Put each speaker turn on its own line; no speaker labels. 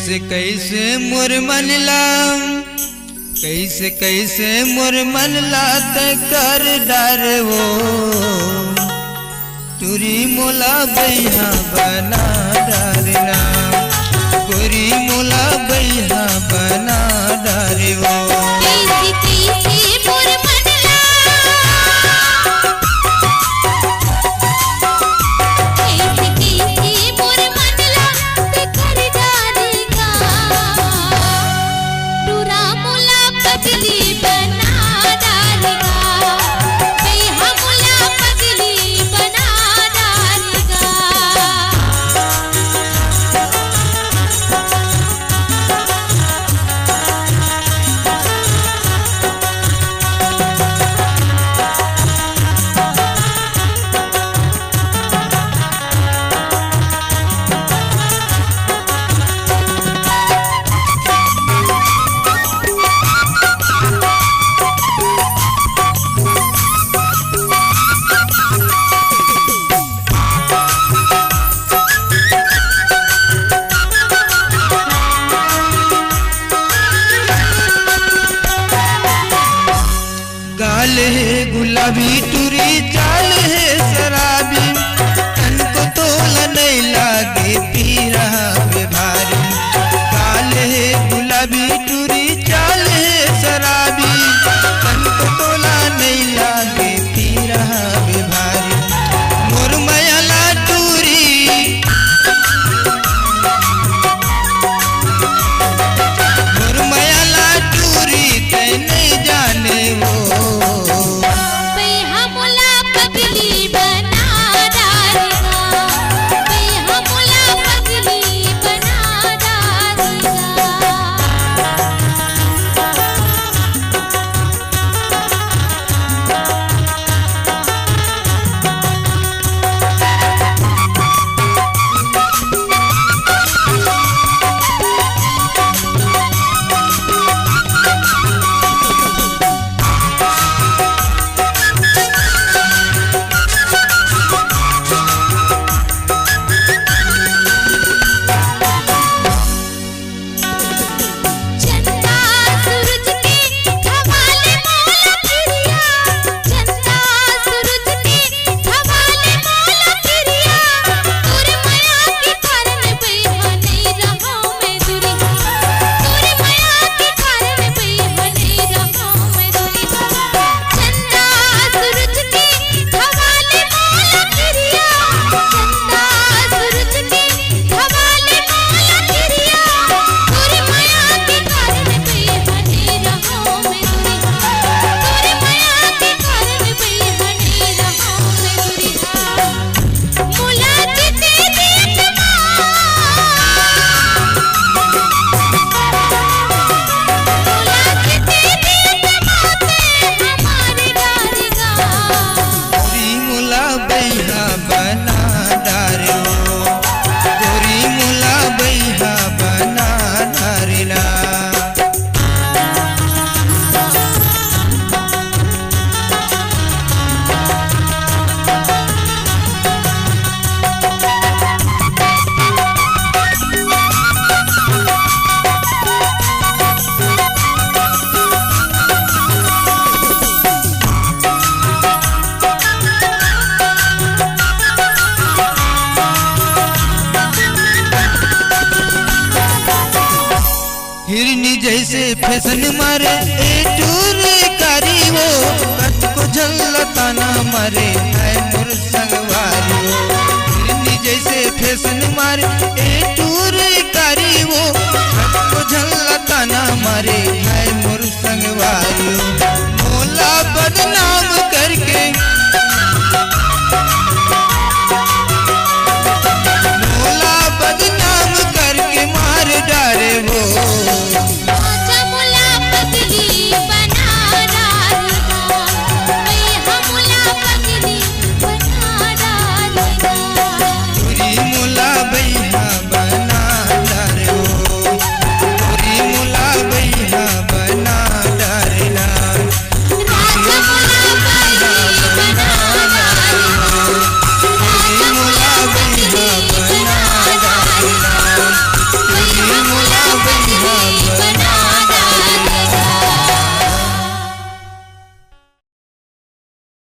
कैसे कैसे मोर मनला कैसे कैसे मोर मनला त कर डार वो तुरी मोला बैहा बना डारना गोरी मोला बैहा बना डार वो गाल है गुलाबी टूरी चाल है शराबी तन को तोला नहीं लागे पी रहा वे भारी गाल है गुलाबी टूरी चाल है शराबी तन को तोला नहीं लागे पी रहा वे भारी मोर मयाला टूरी मोर मयाला टूरी ते नहीं जाने वो हिरनी जैसे फैशन मारे ए टूर कारी वो कत को झलता ना मारे है मोर संगवारी वो हिरनी जैसे फैशन मारे